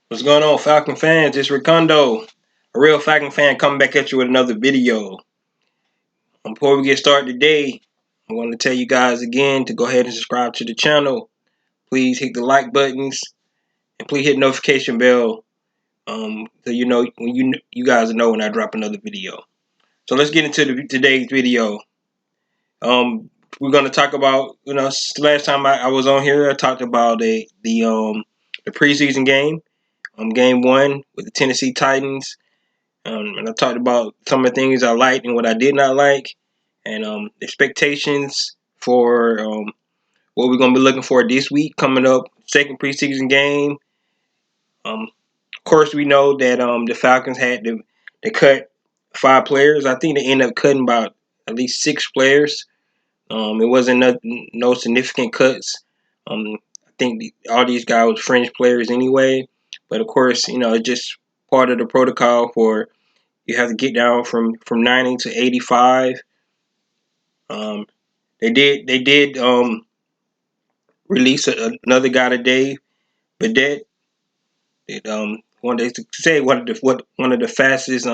What's going on, Falcon fans? It's Ricondo, a real Falcon fan, coming back at you with another video. Before we get started today, I want to tell you guys again to go ahead and subscribe to the channel. Please hit the like buttons and please hit the notification bell, so you know when you guys know when I drop another video. So let's get into today's video. We're gonna talk about last time I was on here, I talked about the preseason game, game one with the Tennessee Titans. And I talked about some of the things I liked and what I did not like, and expectations for what we're going to be looking for this week coming up, second preseason game. Of course, we know that the Falcons had to cut 5 players. I think they ended up cutting about at least 6 players. It wasn't no significant cuts. I think all these guys were fringe players anyway. But of course, it's just part of the protocol for you have to get down from 90 to 85. Um, they did release another guy today, Badet. One they say one of the fastest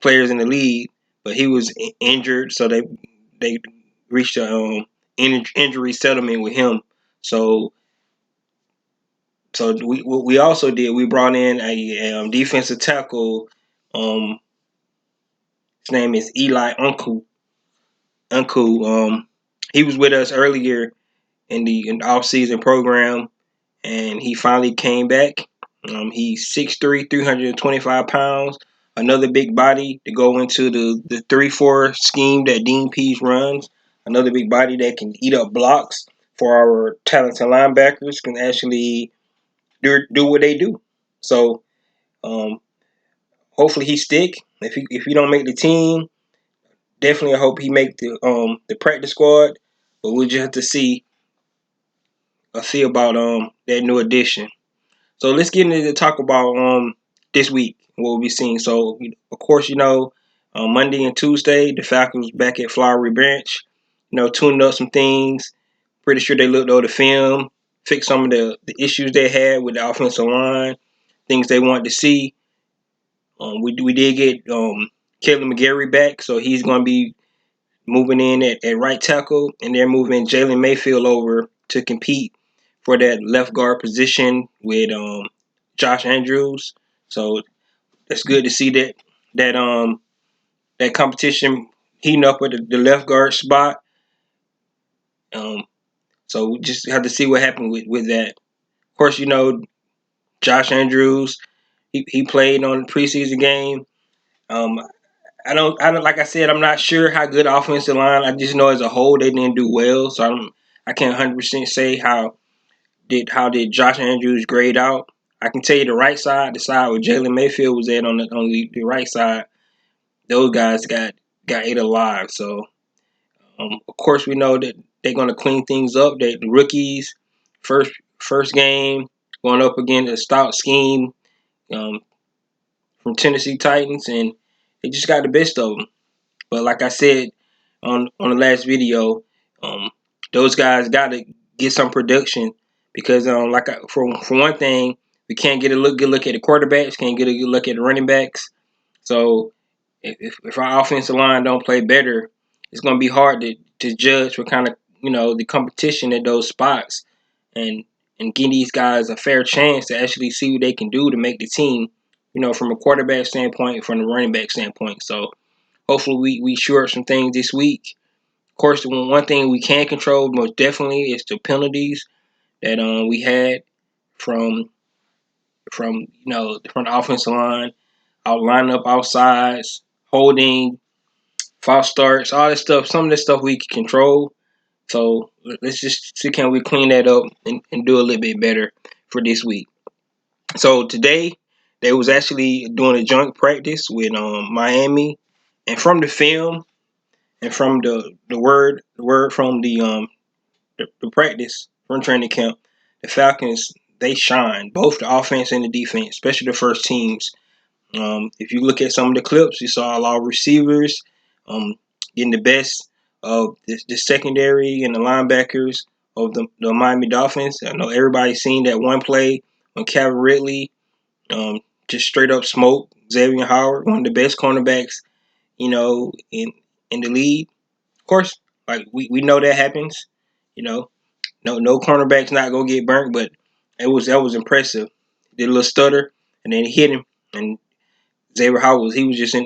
players in the league, but he was injured, so they reached a injury settlement with him. So what we also did, we brought in a defensive tackle. His name is Eli Uncle. He was with us earlier in the off-season program, and he finally came back. He's 6'3", 325 pounds. Another big body to go into the 3-4 scheme that Dean Pease runs. Another big body that can eat up blocks for our talented linebackers, can actually do what they do. So um, hopefully he stick. If he don't make the team, definitely I hope he make the practice squad. But we'll just have to see about that new addition. So let's get into talk about this week, what we'll be seeing. So of course, Monday and Tuesday the Falcons back at Flowery Branch, tuning up some things. Pretty sure they looked over the film, fixed some of the issues they had with the offensive line, things they wanted to see. We did get Caleb McGarry back, so he's going to be moving in at right tackle, and they're moving Jalen Mayfield over to compete for that left guard position with Josh Andrews. So it's good to see that competition heating up with the left guard spot. Um, so we just have to see what happened with that. Of course, Josh Andrews. He played on the preseason game. Um, I don't like I said, I'm not sure how good offensive line. I just know as a whole they didn't do well. So I can't 100% say how did Josh Andrews grade out. I can tell you the right side, the side where Jalen Mayfield was at on the right side. Those guys got ate alive. So of course we know that they're going to clean things up. That the rookies first game going up against a stout scheme um, from Tennessee Titans, and they just got the best of them. But like I said on the last video, um, those guys got to get some production because for one thing, we can't get a good look at the quarterbacks, can't get a good look at the running backs. So if our offensive line don't play better, it's going to be hard to judge what kind of the competition at those spots, and give these guys a fair chance to actually see what they can do to make the team. From a quarterback standpoint, from the running back standpoint. So hopefully we shore up some things this week. Of course, the one thing we can control most definitely is the penalties that we had from from the offensive line, out line up outsides, holding, false starts, all this stuff. Some of this stuff we can control. So let's just see can we clean that up and do a little bit better for this week. So today they was actually doing a joint practice with Miami, and from the film and from the word from the practice from training camp, the Falcons they shine both the offense and the defense, especially the first teams. If you look at some of the clips, you saw a lot of receivers um, getting the best of the secondary and the linebackers of the Miami Dolphins. I know everybody's seen that one play when Calvin Ridley just straight up smoke Xavier Howard, one of the best cornerbacks, in the league. Of course, like we know that happens. You know, no cornerback's not gonna get burnt, but that was impressive. Did a little stutter, and then he hit him, and Xavier Howard was just in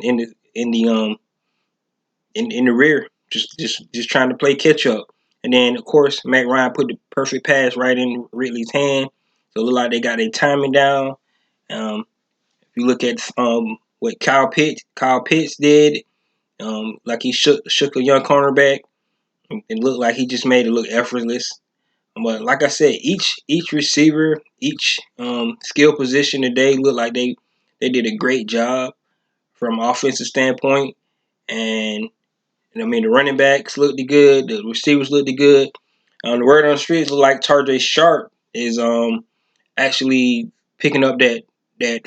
the rear, just trying to play catch up. And then of course Matt Ryan put the perfect pass right in Ridley's hand, so it looked like they got their timing down. If you look at what Kyle Pitts did, like he shook a young cornerback. It looked like he just made it look effortless. But like I said, each receiver, each skill position today looked like they did a great job from an offensive standpoint. And I mean, the running backs looked good, the receivers looked good. The word on the streets look like Tarjay Sharp is actually picking up that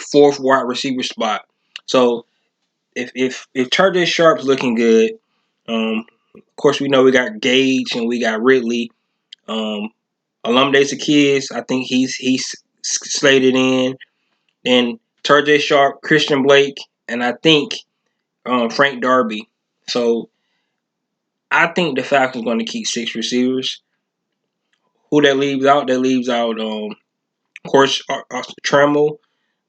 fourth wide receiver spot. So if Tarjay Sharp's looking good, of course we know we got Gage and we got Ridley. Alumni Kids, I think he's slated in. Then Tarjay Sharp, Christian Blake, and I think Frank Darby. So I think the Falcons going to keep 6 receivers. Who that leaves out? That leaves out, of course, Trammell,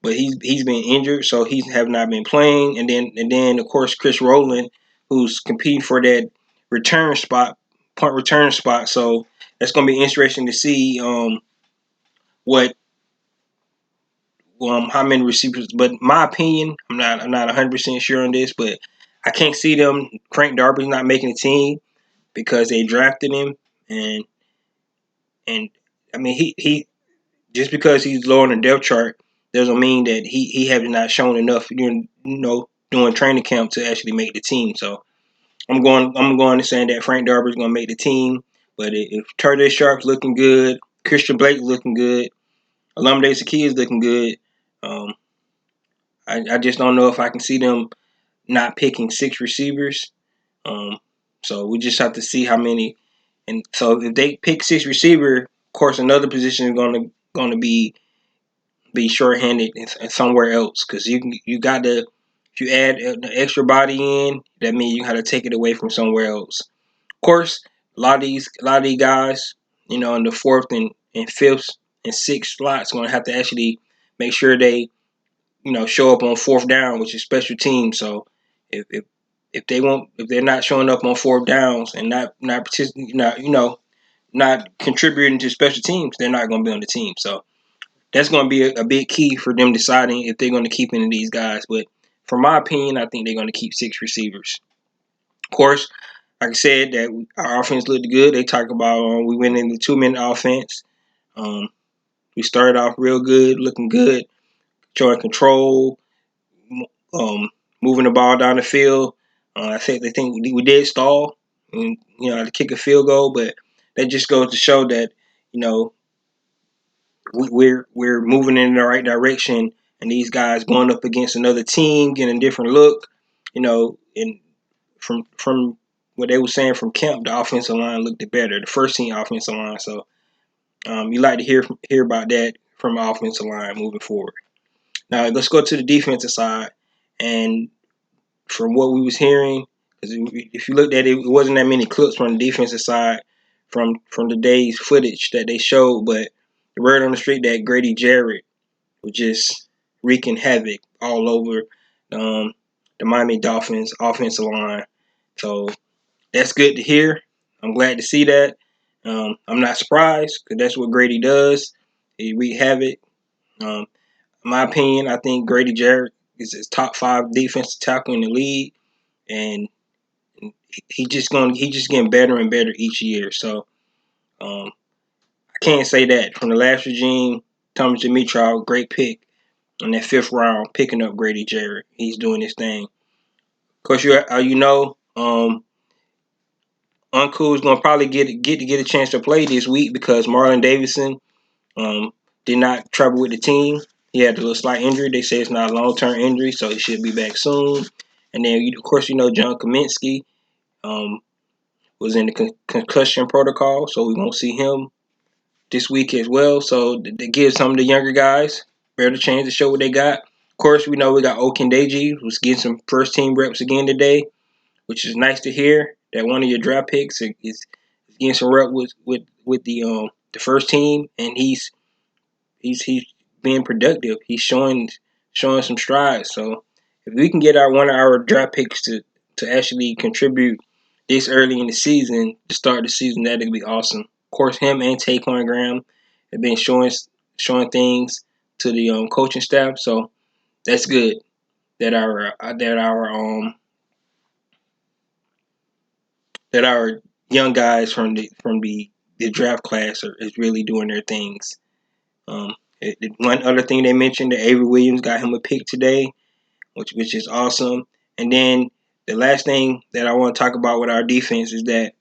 but he's been injured, so he have not been playing. And then of course Chris Rowland, who's competing for that return spot, punt return spot. So that's going to be interesting to see what how many receivers. But my opinion, I'm not 100% sure on this, but I can't see them. Frank Darby's not making the team because they drafted him, and I mean he just because he's low on the depth chart doesn't mean that he has not shown enough, during training camp to actually make the team. So I'm going to say that Frank Darby's going to make the team. But if Tarjay Sharp's looking good, Christian Blake's looking good, Alumni Saki is looking good, um, I just don't know if I can see them not picking 6 receivers. Um, so we just have to see how many. And so if they pick 6 receiver, of course another position is going to be shorthanded and somewhere else, because you got to, if you add an extra body in, that means you got to take it away from somewhere else. Of course, a lot of these guys, in the fourth and fifth and sixth slots, going to have to actually make sure they show up on fourth down, which is special teams. So if they're not showing up on fourth downs and not participating, not contributing to special teams, they're not going to be on the team. So that's going to be a big key for them deciding if they're going to keep any of these guys. But from my opinion, I think they're going to keep 6 receivers. Of course, like I said, that our offense looked good. They talk about we went in the 2-minute offense. Um, we started off real good, looking good, showing control, um, moving the ball down the field. They think we did stall, and, to kick a field goal, but that just goes to show that you know we're moving in the right direction, and these guys going up against another team, getting a different look, and from what they were saying from camp, the offensive line looked better, the first team offensive line. So you like to hear about that from the offensive line moving forward. Now let's go to the defensive side, and from what we was hearing, because if you looked at it, it wasn't that many clips from the defensive side from the day's footage that they showed, but the word on the street that Grady Jarrett was just wreaking havoc all over the Miami Dolphins offensive line. So that's good to hear. I'm glad to see that. I'm not surprised because that's what Grady does. He wreak havoc. In my opinion, I think Grady Jarrett is his top 5 defensive tackle in the league, and he just getting better and better each year. So I can't say that from the last regime. Thomas Dimitrov, great pick in that 5th round, picking up Grady Jarrett. He's doing his thing. Of course, Uncle is gonna probably get a chance to play this week because Marlon Davidson did not travel with the team. He had a little slight injury. They say it's not a long-term injury, so he should be back soon. And then, of course, John Kaminsky was in the concussion protocol, so we won't see him this week as well. So that gives some of the younger guys better chance to show what they got. Of course, we know we got Okendeji, who's getting some first team reps again today, which is nice to hear. That one of your draft picks is getting some rep with the first team, and he's being productive. He's showing some strides. So if we can get one of our draft picks to actually contribute this early in the season to start the season, that'd be awesome. Of course, him and Taquan Graham have been showing things to the coaching staff, so that's good that our young guys from the draft class is really doing their things. Um, One other thing they mentioned that Avery Williams got him a pick today, which is awesome. And then the last thing that I want to talk about with our defense is that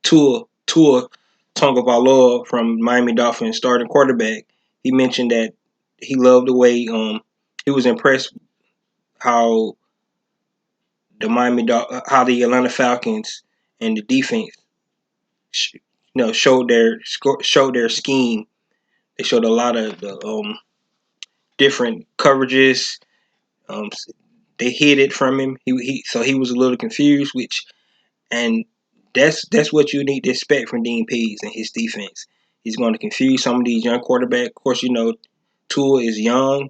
Tua Tagovailoa from Miami Dolphins starting quarterback. He mentioned that he loved the way he was impressed how how the Atlanta Falcons and the defense showed their scheme. They showed a lot of the different coverages. Um, they hid it from him. So he was a little confused, and that's what you need to expect from Dean Pease and his defense. He's going to confuse some of these young quarterbacks. Of course, Tua is young.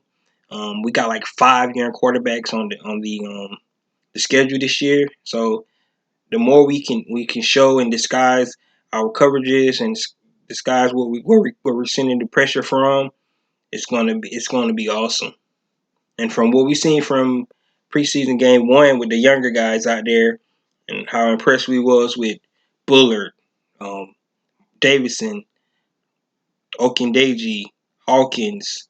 We got like 5 young quarterbacks on the schedule this year. So the more we can show and disguise our coverages and disguise where we're sending the pressure from, it's gonna be awesome. And from what we've seen from preseason game 1 with the younger guys out there, and how impressed we was with Bullard, um, Davidson, Okendeji, Hawkins,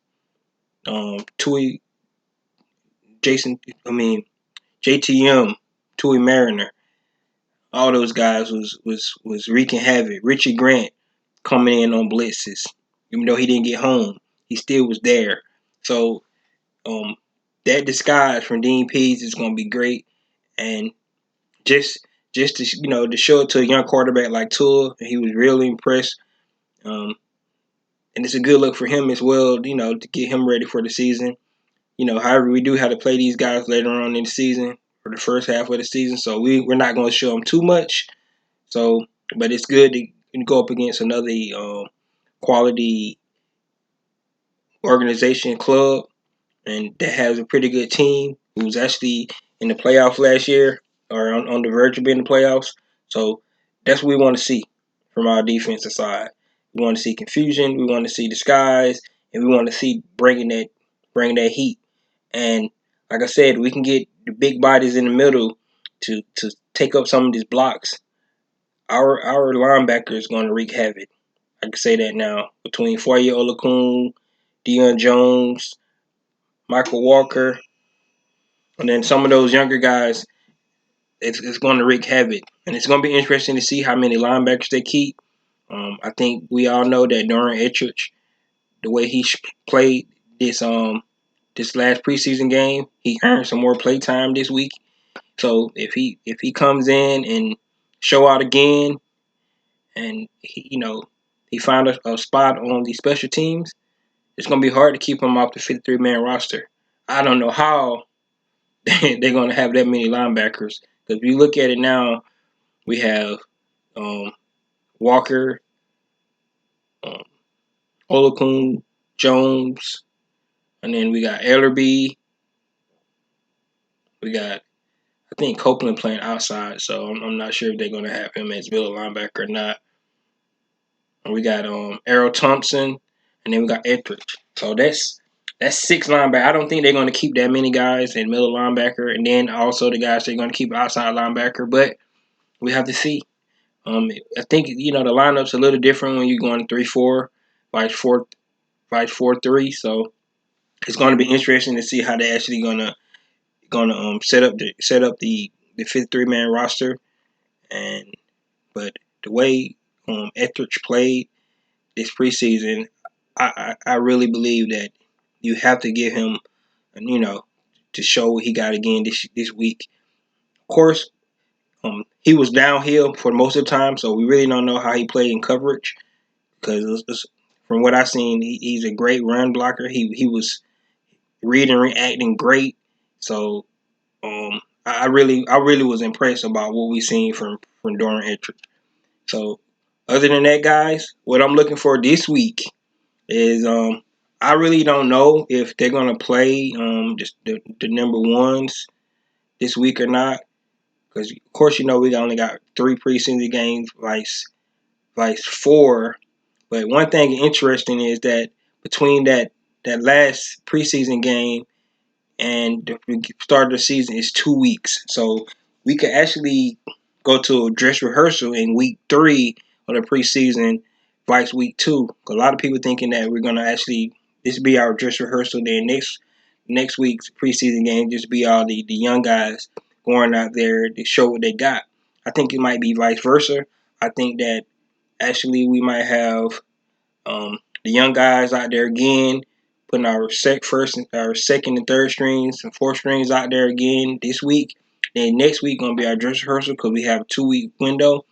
Tui, Jason, I mean JTM, Tui Mariner, all those guys was wreaking havoc. Richie Grant coming in on blitzes, even though he didn't get home, he still was there. So um, that disguise from Dean Pease is going to be great, and just to show it to a young quarterback like Tua, he was really impressed. Um, and it's a good look for him as well, to get him ready for the season. However, we do have to play these guys later on in the season for the first half of the season, so we're not going to show them too much. So, but it's good to go up against another quality organization club, and that has a pretty good team who was actually in the playoffs last year or on the verge of being in the playoffs. So that's what we want to see from our defensive side. We want to see confusion. We want to see disguise, and we want to see bringing that heat. And like I said, we can get the big bodies in the middle to take up some of these blocks. Our linebacker is going to wreak havoc. I can say that now. Between Foye Olakun, Deion Jones, Michael Walker, and then some of those younger guys, it's going to wreak havoc. And it's going to be interesting to see how many linebackers they keep. I think we all know that Doran Etrich, the way he played this last preseason game, he earned some more play time this week. So if he comes in and show out again, and he found a spot on the special teams, it's going to be hard to keep him off the 53-man roster. I don't know how they're going to have that many linebackers. Because if you look at it now, we have Walker, um, Olakun, Jones, and then we got Ellerby. We got, I think, Copeland playing outside, so I'm not sure if they're going to have him as middle linebacker or not. And we got Errol Thompson, and then we got Etrich. So that's 6 linebackers. I don't think they're going to keep that many guys in middle linebacker, and then also the guys they're going to keep outside linebacker. But we have to see. I think the lineup's a little different when you're going 3-4, vice 4-3. So it's going to be interesting to see how they're actually gonna set up the 53-man roster. And but the way Etheridge played this preseason, I really believe that you have to give him, to show what he got again this week. Of course, he was downhill for most of the time, so we really don't know how he played in coverage because from what I've seen, he's a great run blocker. He was reading and reacting great. So I really was impressed about what we seen from Dorian Etrick. So other than that, guys, what I'm looking for this week is I really don't know if they're gonna play just the number ones this week or not. Because of course we only got 3 preseason games, vice 4. But one thing interesting is that between that last preseason game and the start of the season is 2 weeks. So we could actually go to a dress rehearsal in week 3 of the preseason, vice week 2. A lot of people thinking that we're gonna actually this be our dress rehearsal. Then next week's preseason game just be all the young guys going out there to show what they got. I think it might be vice versa. I think that actually we might have the young guys out there again, putting our second and third strings and fourth strings out there again this week. Then next week gonna be our dress rehearsal because we have a 2 week window,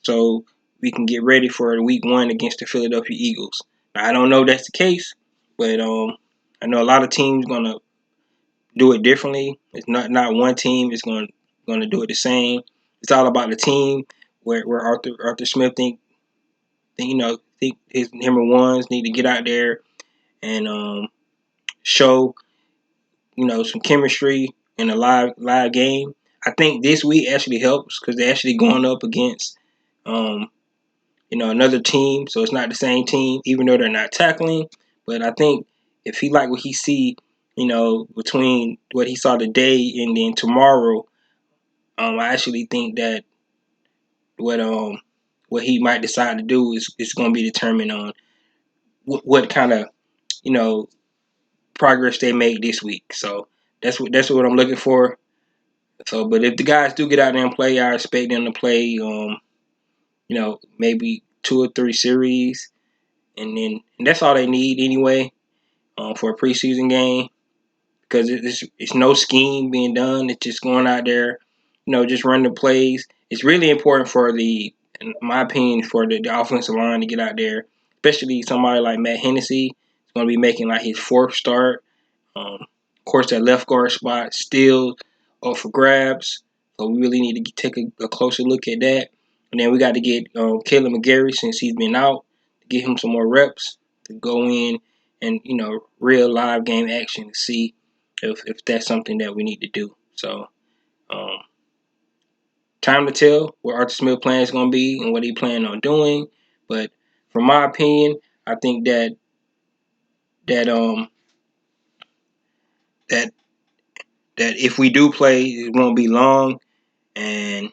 so we can get ready for the week 1 against the Philadelphia Eagles. Now, I don't know if that's the case, but I know a lot of teams gonna do it differently. It's not one team is gonna do it the same. It's all about the team. Where Arthur Smith think his number ones need to get out there and show some chemistry in a live game. I think this week actually helps because they're actually going up against another team, so it's not the same team, even though they're not tackling. But I think if he like what he see, between what he saw today and then tomorrow, I actually think that what he might decide to do is going to be determined on what kind of you know progress they make this week. So that's what I'm looking for. So, but if the guys do get out there and play, I expect them to play, maybe 2 or 3 series, and that's all they need anyway, for a preseason game because it's no scheme being done. It's just going out there, just run the plays. It's really important in my opinion, for the offensive line to get out there, especially somebody like Matt Hennessy. Is going to be making like his 4th start. Of course, that left guard spot still up for grabs, so we really need to take a closer look at that. And then we got to get Caleb McGarry, since he's been out, to get him some more reps to go in and real live game action to see if that's something that we need to do. So, um, time to tell what Arthur Smith plan is going to be and what he plan on doing. But from my opinion, I think that um that that if we do play, it won't be long, and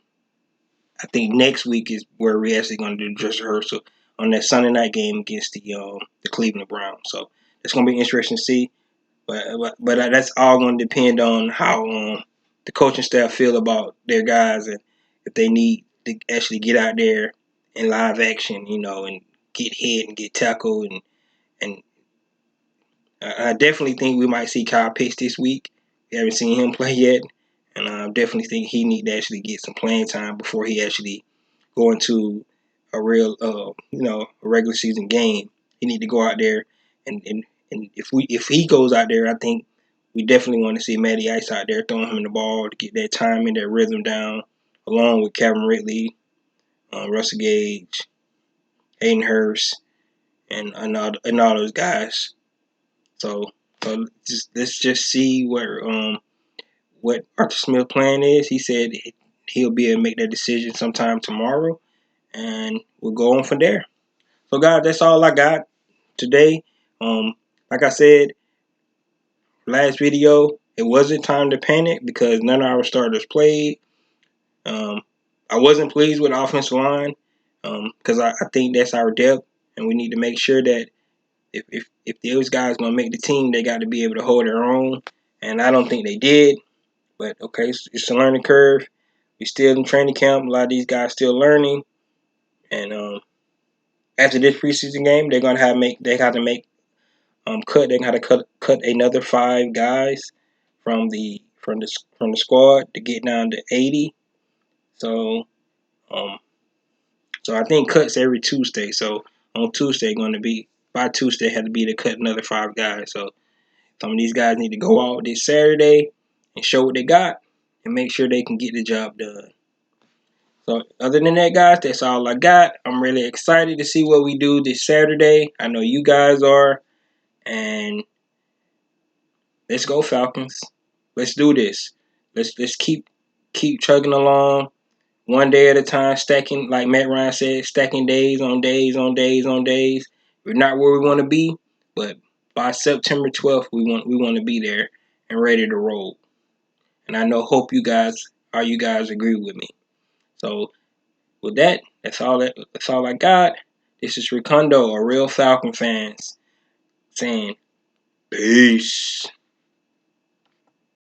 I think next week is where we're actually going to do the dress rehearsal on that Sunday night game against the Cleveland Browns. So it's going to be interesting to see. But that's all going to depend on how the coaching staff feel about their guys and if they need to actually get out there in live action, and get hit and get tackled and I definitely think we might see Kyle Pitts this week. We haven't seen him play yet, and I definitely think he need to actually get some playing time before he actually go into a real, a regular season game. He need to go out there and if he goes out there, I think we definitely want to see Matty Ice out there throwing him the ball to get that time and that rhythm down, along with Calvin Ridley, Russell Gage, Hayden Hurst, and all those guys. So, let's just see what Arthur Smith's plan is. He said he'll be able to make that decision sometime tomorrow, and we'll go on from there. So, guys, that's all I got today. Like I said, last video, it wasn't time to panic because none of our starters played. Um, I wasn't pleased with the offensive line because I think that's our depth, and we need to make sure that if those guys gonna make the team, they got to be able to hold their own. And I don't think they did. But okay, it's a learning curve. We still in training camp. A lot of these guys still learning. And after this preseason game, they're gonna have make they got to make cut. They got to cut another 5 guys from the squad to get down to 80. So um, so I think cuts every Tuesday. So on Tuesday going to be by Tuesday had to be to cut another 5 guys. So some of these guys need to go out this Saturday and show what they got and make sure they can get the job done. So other than that, guys, that's all I got. I'm really excited to see what we do this Saturday. I know you guys are. And let's go, Falcons. Let's do this. Let's keep chugging along, one day at a time, stacking, like Matt Ryan said, stacking days on days on days on days. We're not where we want to be, but by September 12th, we want to be there and ready to roll. And I hope you guys agree with me. So with that, that's all I got. This is Ricondo, a real Falcon fans, saying peace.